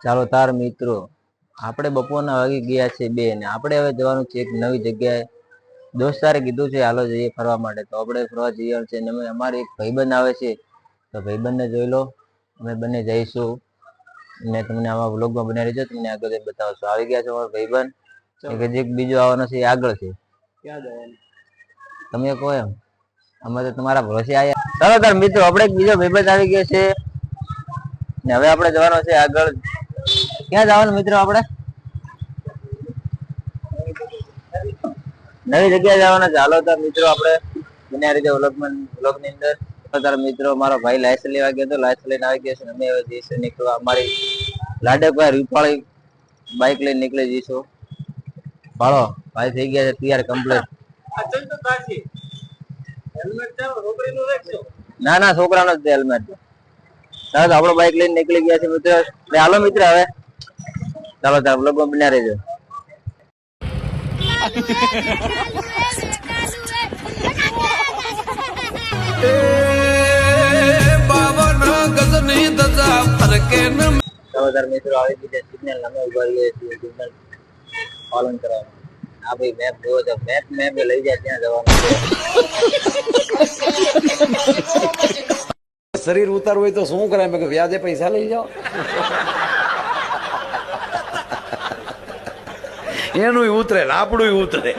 ચાલો તાર મિત્રો, આપણે બપોરના વાગી ગયા છે 2 ને આપણે હવે જવાનું છે એક નવી જગ્યાએ. દોસ્તારે કીધું છે હાલો જઈએ ફરવા માટે, તો આપણે ફરવા જઈએ છે. અમારે એક ભાઈબંધ આવે છે, તો ભાઈબંધને જોઈ લો. અમે બંને જઈશું ને તમને આમાં વ્લોગમાં બનાવી રહેજો, તમને આગળ બતાવશો. આવી ગયા છે અમારો ભાઈબંધ, એક બીજો આવવાનો છે, આગળ છે. ક્યાં જવાનું તમે કહો એમ, અમે તો તમારા ભરોસે આવ્યા. ચાલો તાર મિત્રો, આપણે એક બીજો ભાઈબંધ આવી ગયો છે ને હવે આપણે જવાનો છે આગળ. ક્યાં જવાનું મિત્રો? આપણે નવી જગ્યાએ જવાના છે. હાલો તાર મિત્રો, આપણે બન્યા રીતે વ્લોગની અંદર. તાર મિત્રો, મારો ભાઈ લાયસન્સ લેવા ગયો હતો, લાયસન્સ લઈને આવી ગયા છે. અમે હવે જઈશું નીકળવા. અમારી લાડકભાઈ રૂપાળી બાઇક લઈને નીકળી જઈશું. ભાળો ભાઈ થઈ ગયા છે તૈયાર કમ્પ્લીટ. ના ના, છોકરાનો જ હેલ્મેટ. ચાલો આપણો બાઇક લઈને નીકળી ગયા છે મિત્રો. હાલો મિત્ર, હવે ચાલો તાર વ્લોગમાં બન્યા રહેજો. મિત્રો આવી ગયા સિગ્નલ, અમે ઉભા રહીએ છીએ સિગ્નલ પાલન કરવાનું. આ ભાઈ મેપ જોવો તો મેપ લઈ જાય ત્યાં જવાનું. શરીર ઉતારવું હોય તો શું કરાય? મેં વ્યાજે પૈસા લઈ જાઓ. એનું ઉતરે ને આપણું ઉતરે.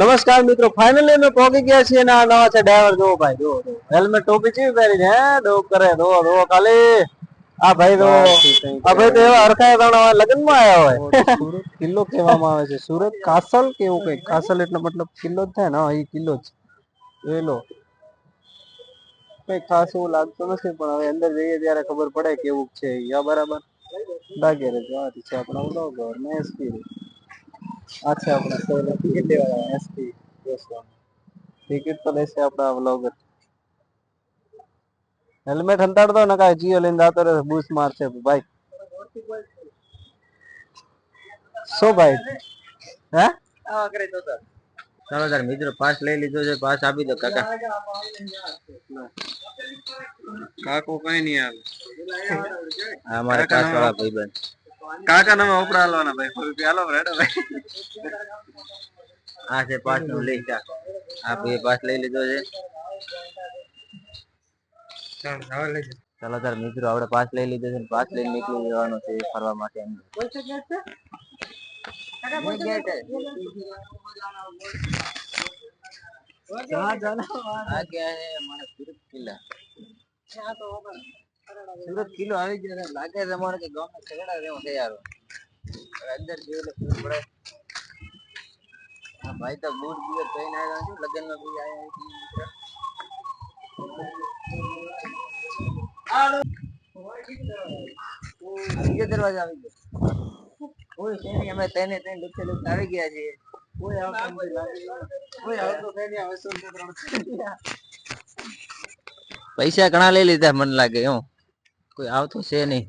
નમસ્કાર મિત્રો, ફાઇનલી અમે પહોંચી ગયા છીએ ને આ નવા છે ડ્રાઈવર. જો ભાઈ, જો હેલ્મેટ ટોપી ચીવી પહેરીને હે ડો કરે દો ખાલી. આ ભાઈ તો એવા હરખાયા લગ્ન માં આવ્યા હોય. સુરત કિલ્લો કહેવામાં આવે છે, સુરત કાસલ કેવું કઈ. કાસલ એટલે મતલબ કિલ્લો જ થાય ને. એ કિલ્લો જ જોઈ લો. કઈ ખાસ એવું લાગતું નથી, પણ હવે અંદર જઈએ ત્યારે ખબર પડે કેવું છે. બરાબર લાગે રે જવાથી છે આપણા વ્લોગર ને એસપી. આ છે આપણા સૌને ટિકિટ લેવા એસપી ટિકિટ તો લેશે આપણા વ્લોગર. હેલ્મેટ હંતાડતો ને કાંઈ જીઓ લઈને જતો રહે, બૂસ મારશે ભાઈ. શું ભાઈ હે? ચાલો તાર મિત્રો, પાસ લઈ લીધો છે. પાસ આપી દો કાકા. કાકો કઈ નહીં આવે. અમારા પાસ વાળા ભાઈબંધ કાકા નામે ઉપડા હાલવાના ભાઈ. હાલો રેડો ભાઈ. આ છે પાસ નું લિસ્ટ. આ ભાઈ પાસ લઈ લીધો છે. ચાલો તાર મિત્રો, આપણે પાસ લઈ લીધો છે. પાસ લઈને નીકળી જવાનો છે ફરવા માટે. સુરત કિલ્લો આવી ગયો. લાગે છે અમારે કે ગામ છેડા જેવો છે યાર. અંદર જોઈ લે પડે. હા ભાઈ તો બૂટ બુટ પહેરીને આવ્યા છે. લગ્ન માં બી આવ્યા. દરવાજા આવી ગયો. કોઈ છે નહીં. અમે તેને લુચ્ચે આવી ગયા છીએ. કોઈ આવતો પૈસા ઘણા લઈ લીધા મને લાગે. હું કોઈ આવતો છે નહીં.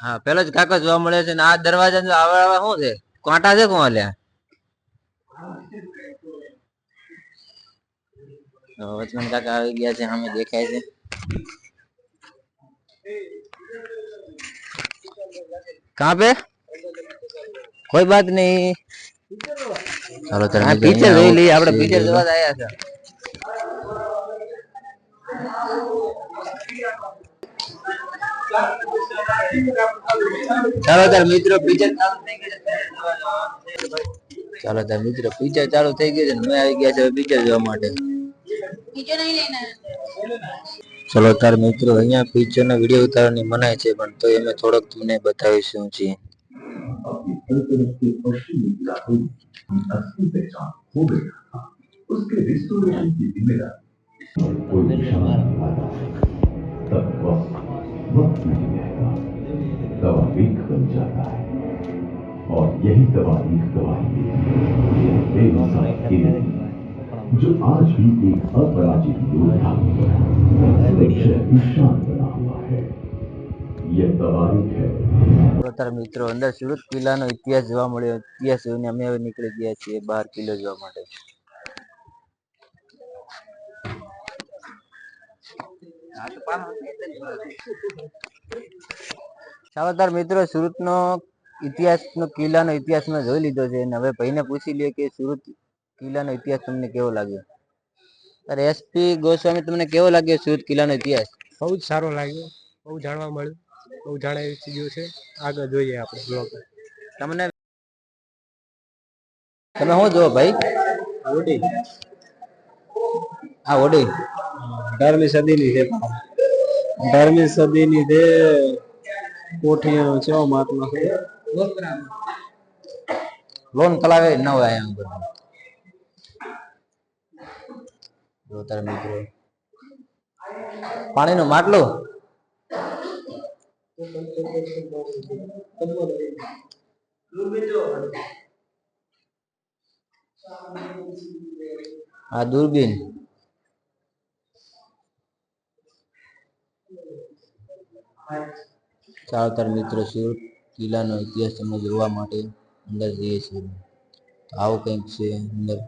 હા, પેલો જ કાકો જોવા મળે છે. આ દરવાજા આવા શું છે? કાંટા છે કોણ લ્યા? વચમન કાકા આવી ગયા છે. સામે દેખાય છે. कहाँ पे? कोई बात नहीं. चलो तेरा टीचर ले ली. આપણે ટીચર જોવા આયા છે. ચાલો તાર મિત્રો, પિક્ચર ચાલુ થઈ ગયું છે. ચાલો તાર મિત્રો, પિક્ચર ચાલુ થઈ ગયું છે. મેં આવી ગયા છે પિક્ચર જોવા માટે. પિક્ચર નહીં લેના. ચલો તાર મિત્રો, અહીંયા પિક્ચર નો વિડિયો ઉતારવાની મનાઈ છે, પણ તો અમે થોડોક તમને બતાવીશું છીએ. दवा एक बन जाता है और यही दवा एक दवाई जो आज भी एक अपराजित योद्धा की शान बना हुआ है। यह तवारीख है। તો તાર મિત્રો અંદર સુરત કિલ્લાનો ઇતિહાસ જોવા મળ્યો. ઇતિહાસ જોઈને અમે હવે નીકળી ગયા છીએ બહાર કિલ્લો જોવા માટે. ચાલો તાર મિત્રો સુરતનો કિલ્લાનો ઇતિહાસ મેં જોઈ લીધો છે અને હવે ભાઈને પૂછી લઈએ કે સુરત કિલ્લાનો ઇતિહાસ તમને કેવો લાગ્યો. તારે એસપી ગોસ્વામી તમને કેવો લાગ્યો સુરત કિલ્લાનો ઇતિહાસ? બહુ જ સારો લાગ્યો, બહુ જાણવા મળ્યું, બહુ જાણવા એવી ચીજો છે. આગળ જોઈએ આપણે બ્લોગ. તમને તમે શું જોવો ભાઈ? ઓડી આ ઓડી 18મી સદીની છે. 18મી સદીની છે. કોઠીઓ છે મહાત્મા છે. લોન કલાવે ન હોય અહીંયા બધું. જો તાર મિત્રો પાણીનું માટલું આ દૂરબીન ચાલો તાર મિત્રો સુરત કિલ્લાનો ઇતિહાસ તમને જોવા માટે અંદર જઈએ છીએ. આવું કંઈક છે અંદર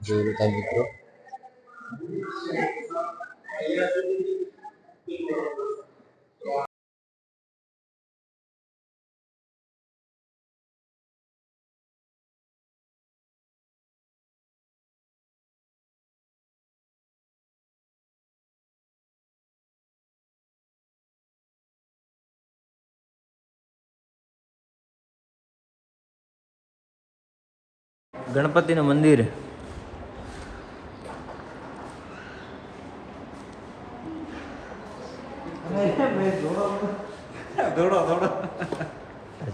જોયું તાર મિત્રો. ગણપતિનું મંદિર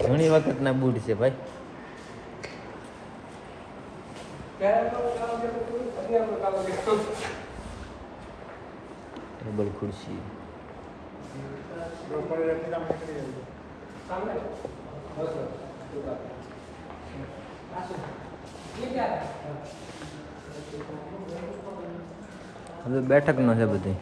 ઘણી વખત ના બૂટ છે ભાઈ. ટેબલ ખુરશી હવે બેઠક નો છે બધી.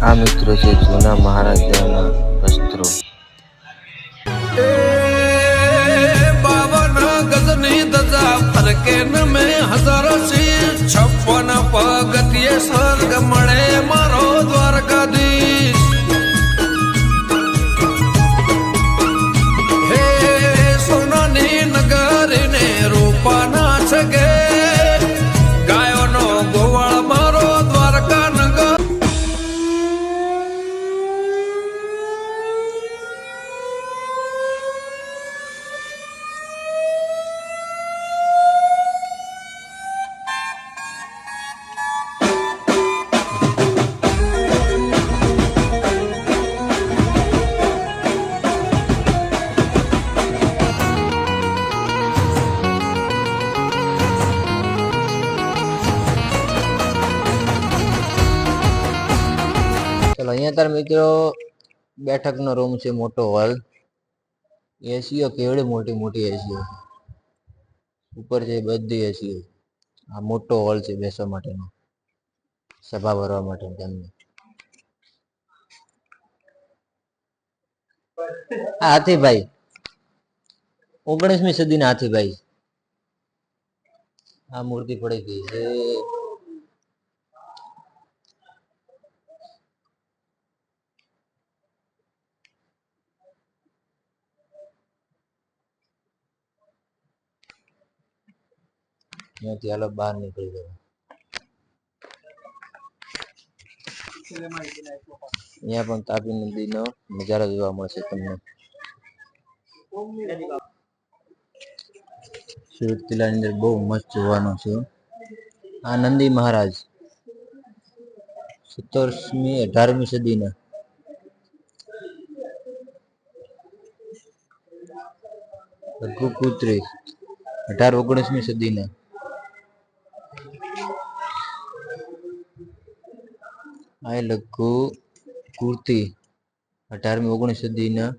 આ મિત્રો છે જૂના મહારાજાના વસ્ત્રો. 52 ગજની ધજા ફરકે ન મેં હજાર શીર 56 પગથિયે સ્વર્ગ મળે મારો દ્વારકાધીશ. હે સોનાની નગરીને રૂપાના છગે ગાયોનો ગોવાળ મારો દ્વારકા નગર. ચલો અહીંયા તાર મિત્રો બેઠકનો રૂમ છે, મોટો હોલ. એસીઓ કેવડી મોટી મોટી એસીઓ ઉપર છે, બધી એસીઓ. આ મોટો હોલ છે બેસવા માટેનો, સભા ભરવા માટે તેમને. હાથીભાઈ 19મી સદીના હાથીભાઈ. આ મૂર્તિ પડી ગઈ છે. ત્યાંથી હાલો બહાર નીકળી જાય. અહીંયા પણ તાપી નદીનો નજારો જોવા મળશે તમને. સુરત કિલ્લાની અંદર બહુ મસ્ત જોવાનું છે. આ નંદી મહારાજ 17મી 18મી સદીના. રઘુકુત્રી 18-19મી સદીના. આ લઘુ કુર્તી 18મી-19મી સદીના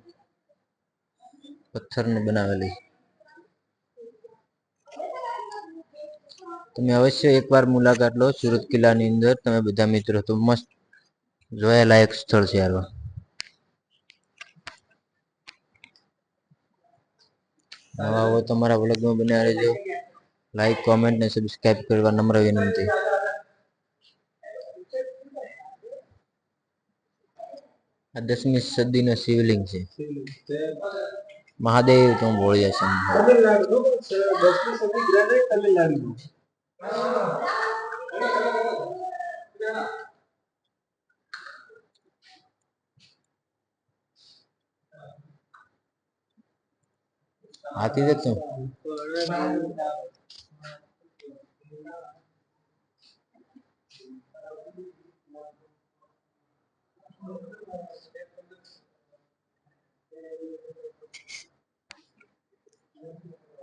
પથ્થરને બનાવેલી. તમે અવશ્ય એકવાર મુલાકાત લો સુરત કિલ્લાની અંદર તમે બધા મિત્રો. તો મસ્ત જોવાલાયક સ્થળ છે યાર. નવા હોય તમારા વ્લોગમાં બન્યા રહેજો. લાઈક, કોમેન્ટ ને સબસ્ક્રાઇબ કરવા નમ્ર વિનંતી. આ 10મી સદીનો શિવલિંગ છે. મહાદેવ તો બોળ્યા છે. હાથી દેખતો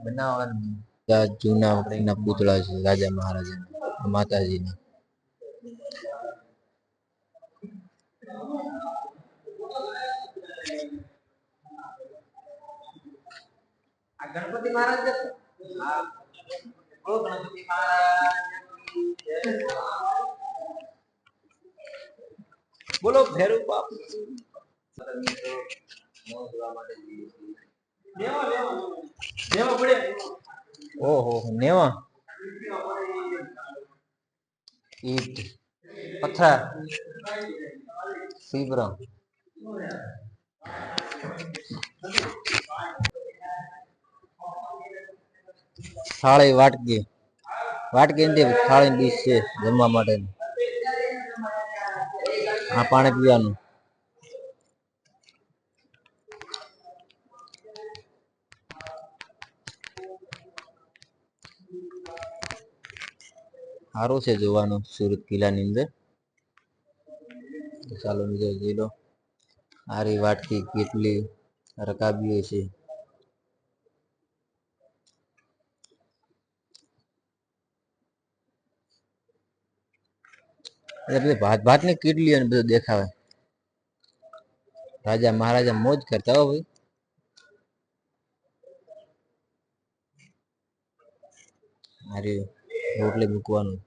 બનાવવાના જૂના એના પૂતળા છે રાજા મહારાજા માતાજીના. આ ગણપતિ મહારાજ ગણપતિ મહારાજ બોલો ભેરુ બાપુ. ઓહો નેવા ઈટ પથ્થર સીબરા. થાળી વાટકી વાટકી થાળી ડીશ છે જમવા માટે. આ પાણી પીવાનું. સારું છે જોવાનું સુરત કિલ્લાની અંદર. ચાલો મિત્રો જોઈ લો. આરી વાટકી કેટલી રકાબીઓ છે. ભાત ભાત ની કેટલી અને બધું દેખાવે. રાજા મહારાજા મોજ કરતા હો ભાઈ. અરે રોટલી મૂકવાનું.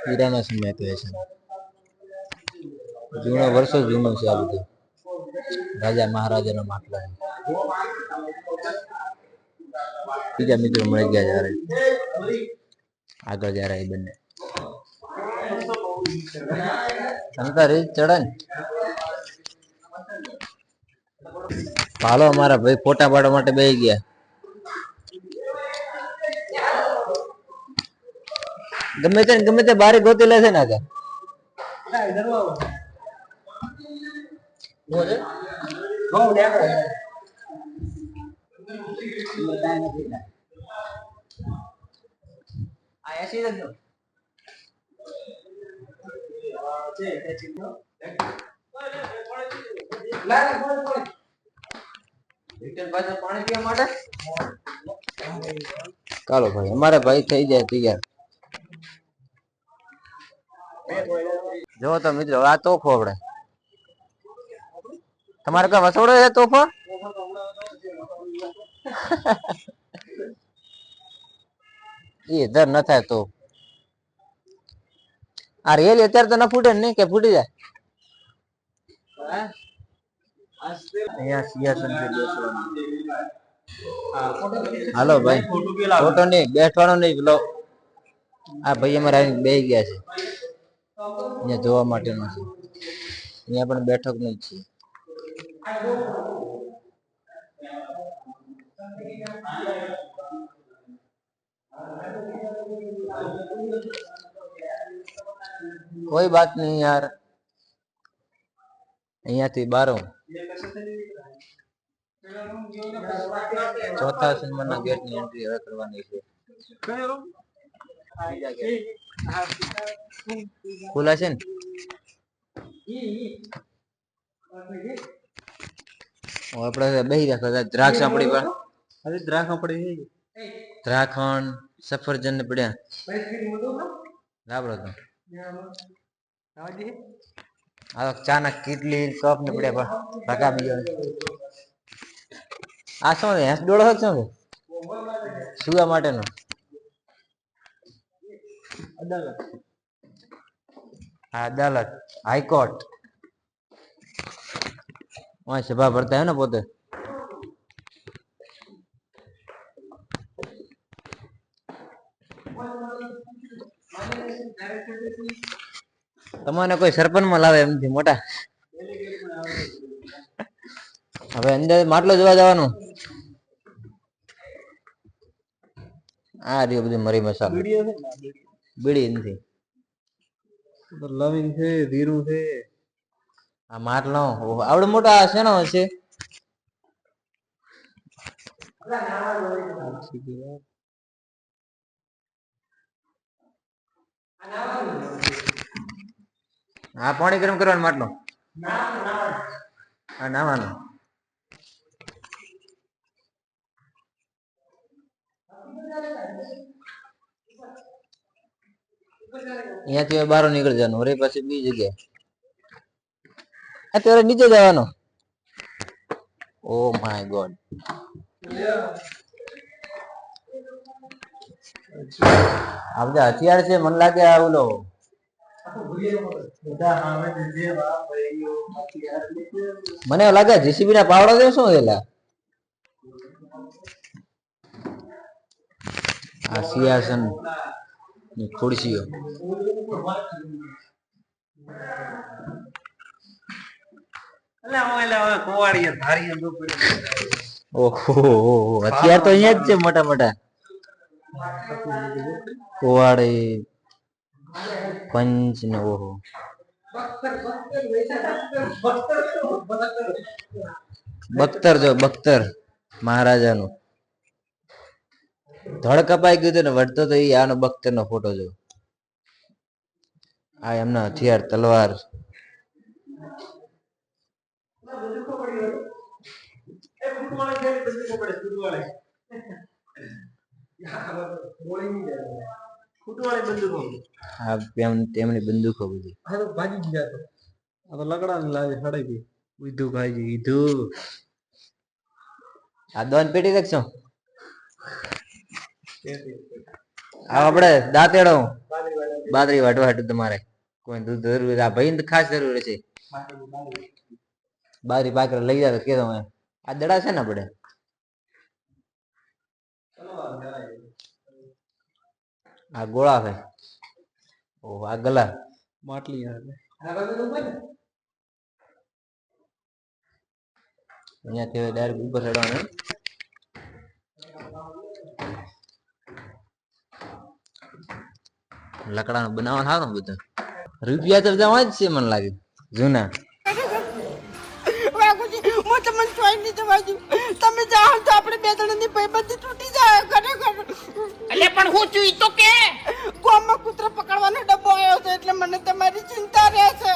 હીરાનો સમય કહે છે. જૂનો વર્ષો જૂનો છે આ બધું. રાજા મહારાજાનો માટલા. બીજા મિત્રો મળી ગયા જ્યારે આગળ જ્યારે એ બંને શંકર રીત ચડે ને. હાલો અમારા ભાઈ ફોટા પાડવા માટે બેસી ગયા. ગમે તે બારી ગોતી લે છે ને આગળ. પાણી પીવા માટે ચાલો ભાઈ અમારે ભાઈ થઈ જાય તૈયાર. જો તો મિત્રો આ તોફો આપણે તમારે કઈ વસોડો છે તોફો. એ દર ન થાય તો આ રેલી અત્યારે તો ન ફૂટે ને કે ફૂટી જાય અહીંયા સિંહાસન છે બેસવાનું. હાલો ભાઈ ફોટો નહીં બેસવાનો નહીં પેલો આ ભાઈ અમારે આવીને બેસી ગયા છે અહીંયા જોવા માટેનો છે. અહીંયા પણ બેઠક નહીં છે. કોઈ બાત નહીં યાર. અહીંયાથી બારો ચોથા સિનેમાના ગેટ ની એન્ટ્રી હવે કરવાની છે. ખુલ્લા છે ને આપડે બેસી રાખો દ્રાક્ષ આપડી પર દ્રાખંડ સફરજન ને પડ્યા રાબડો તો આ ચા ના કેટલી કપ ને પડ્યા ભાગા બીજો આ શું હેસ ડોળો શું છે સુવા માટેનો અદાલત હાઈકોર્ટ સભા ભરતા હે ને પોતે તમને કોઈ સરપંચ માં લાવે એમથી મોટા હવે અંદર માટલો જોવા જવાનું આ રહ્યો બધું મરી મસાલો બીડી નથી લવિંગ છે ધીરું છે આ માટલો આવડો મોટા શેનો છે હા પાણી ગરમ કરવાનો માટલો હા નાવાનો અહીંયાથી બહાર નીકળી જવાનું રે પછી બીજી જગ્યાએ અત્યારે નીચે જવાનો ઓ માય ગોડ આ બધા હથિયાર છે મને લાગે આ ઓલો મને એવું લાગે જેસીબી ના પાવડા છે શું એલા આ સિંહાસન ની ખુરશીઓ ઓહો હથિયાર તો અહીંયા જ છે મોટા મોટા કુવાડી પંચ ને ઓહો બખ્તર જો બખ્તર મહારાજાનું ધડ કપાઈ ગયું ને વળતો તો એ આનો બખ્તર નો ફોટો જો આ એમના હથિયાર તલવાર તેમની બંદૂકો બધી લકડા ને લાવી સડાઈ ગઈ ઈધું ભાઈ ઈધું આ દોન પેટી રાખશો આ આપડે દાંતેડો બાદરી વાટવા હાટું તમારે કોઈ દૂધ જરૂર આ ભાઈ ખાસ જરૂર છે બાદરી પાકર લઈ જાય તો કેતો આ દડા છે ને આપડે આ ગોળા છે ઓ આ ગલા માટલી અહીંયાથી ડાયરેક્ટ ઉપર ચડવાનું લકડાનું બનાવવાનું સારું બધું રૂપિયા તો બધા જ છે મને લાગે જૂના તમને જોઈ નહીં જવાજુ તમે જાઓ તો આપણે બે જણાની ભાઈબંધી તૂટી જાય ખરેખર એટલે પણ હું છું ઈ તો કે ગોમાં કૂતરો પકડવાનો ડબ્બો આવ્યો છે એટલે મને તમારી ચિંતા રહે છે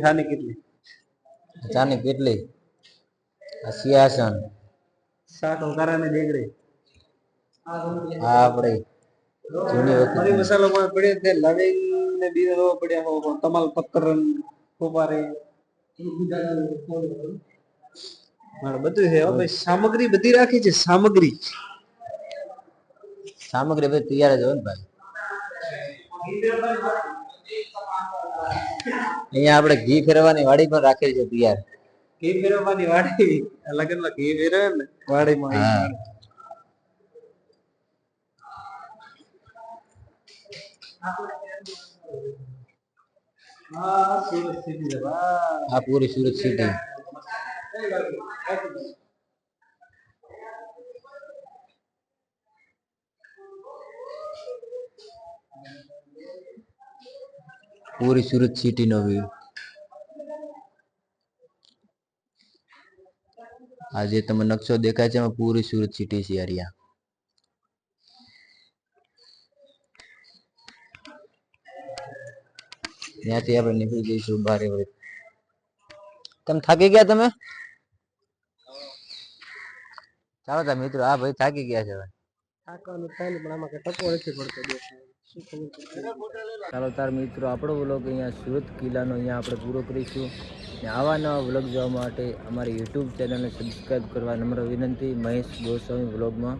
ચાની કેટલી ચાની કેટલી આ સિંહાસન, શાક વઘારાને દેગડી. આ આપણે જૂની વખત મરી મસાલો પણ પડ્યો છે, લવિંગ ને બીજો એવો પડ્યા હો, તમાલ પત્તર કોપારે બધું છે. ભાઈ સામગ્રી બધી રાખી છે. સામગ્રી બધી તૈયાર જ હોય ને ભાઈ. અહીંયા આપણે ઘી ફેરવાની વાડી પણ રાખેલી છે તૈયાર. ઘી ફેરવવાની વાડી, લગનમાં ઘી ફેરવે ને વાડીમાં. હા. હા સુરત સિટી છે ભાઈ. આ પૂરી સુરત સિટી. પૂરી સુરત સિટી નો વ્યૂ. આ જે તમે નકશો દેખાય છે એમાં પૂરી સુરત સિટી છે એરિયા. ત્યાંથી આપણે નીકળી જઈશું બારે વડે. તમે થાકી ગયા તમે? ચાલો તા મિત્રો, આ ભાઈ થાકી ગયા છે. થાકવાનું થાય ને, પણ આમાં કઈ ટકો નથી પડતો. ચાલો તાર મિત્રો, આપણો વ્લોગ અહીંયા સુરત કિલ્લાનો અહીંયા આપણે પૂરો કરીશું. ને આવા નવા વ્લોગ જોવા માટે અમારી યુટ્યુબ ચેનલને સબસ્ક્રાઈબ કરવા નમ્ર વિનંતી. મહેશ ગોસ્વામી વ્લોગમાં